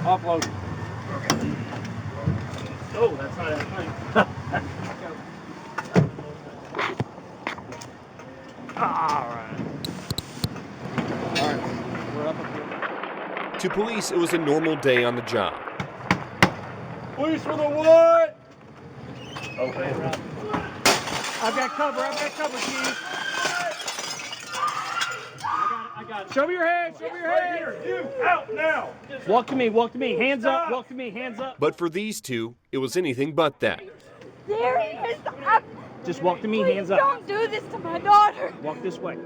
Offload. Oh, that's not happening. All right. We're up here. To police, it was a normal day on the job. Police for the what? Okay. I've got cover, Chief. I got it. Show me your hands, Right here, you, out now. Walk to me, hands up, walk to me, hands up. But for these two, it was anything but that. Darius, Just walk to me, please hands up. don't do this to my daughter. Walk this way.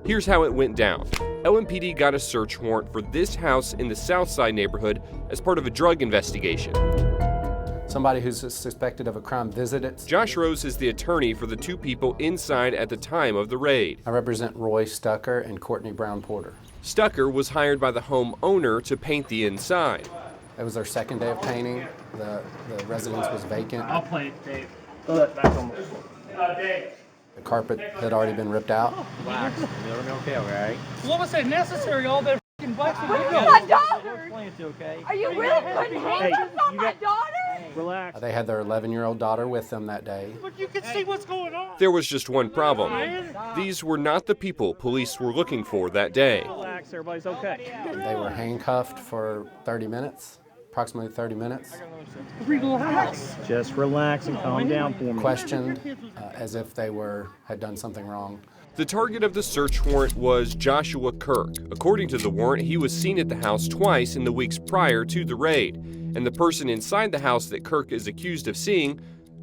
Here's how it went down. LMPD got a search warrant for this house in the Southside neighborhood as part of a drug investigation. Somebody who's suspected of a crime visited. Josh Rose is the attorney for the two people inside at the time of the raid. I represent Roy Stucker and Courtney Brown Porter. Stucker was hired by the home owner to paint the inside. It was our second day of painting. The residence was vacant. I'll play it, Dave. Throw that back on Dave. The carpet had already been ripped out. Relax. It'll be okay, all right? What was that necessary? All that f***ing blacks and Where's windows. my daughter? Okay? Are you really putting handcuffs on my daughter? Relax. They had their 11-year-old daughter with them that day. But you can see what's going on. There was just one problem. These were not the people police were looking for that day. Relax, everybody's okay. They were handcuffed for 30 minutes, approximately 30 minutes. Relax. Just relax and calm down for me. Questioned as if they had done something wrong. The target of the search warrant was Joshua Kirk. According to the warrant, he was seen at the house twice in the weeks prior to the raid, and the person inside the house that Kirk is accused of seeing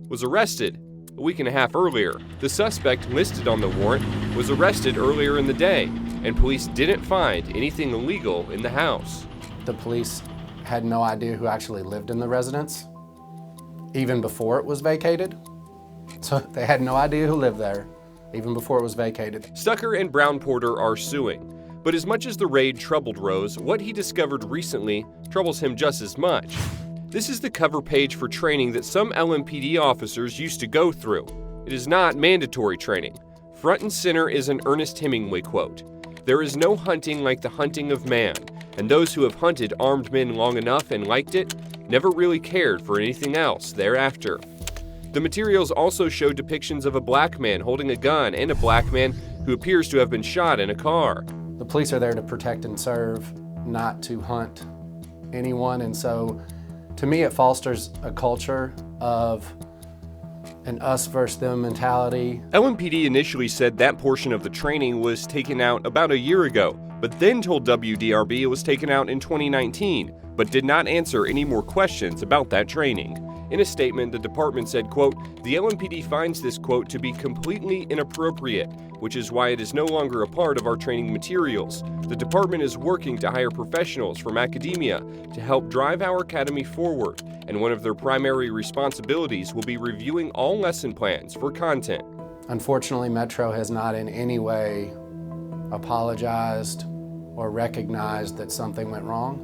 was arrested a week and a half earlier. The suspect listed on the warrant was arrested earlier in the day, and police didn't find anything illegal in the house. The police had no idea who actually lived in the residence, even before it was vacated. So they had no idea who lived there, even before it was vacated. Stucker and Brown Porter are suing. But as much as the raid troubled Rose, what he discovered recently troubles him just as much. This is the cover page for training that some LMPD officers used to go through. It is not mandatory training. Front and center is an Ernest Hemingway quote. "There is no hunting like the hunting of man, and those who have hunted armed men long enough and liked it never really cared for anything else thereafter." The materials also show depictions of a black man holding a gun and a black man who appears to have been shot in a car. The police are there to protect and serve, not to hunt anyone, and so to me it fosters a culture of an us versus them mentality. LMPD initially said that portion of the training was taken out about a year ago, but then told WDRB it was taken out in 2019, but did not answer any more questions about that training. In a statement, the department said, quote, "The LMPD finds this quote to be completely inappropriate, which is why it is no longer a part of our training materials. The department is working to hire professionals from academia to help drive our academy forward, and one of their primary responsibilities will be reviewing all lesson plans for content." Unfortunately, Metro has not in any way apologized or recognized that something went wrong,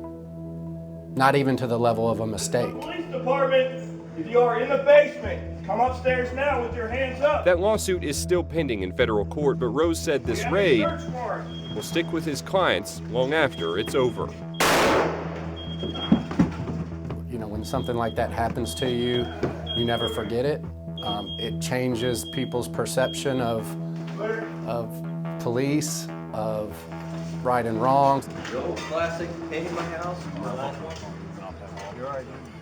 not even to the level of a mistake. Police department, if you are in the basement, come upstairs now with your hands up. That lawsuit is still pending in federal court, but Rose said this raid will stick with his clients long after it's over. You know, when something like that happens to you, you never forget it. It changes people's perception of police, of right and wrong. The old classic painting my house. You're all right, dude.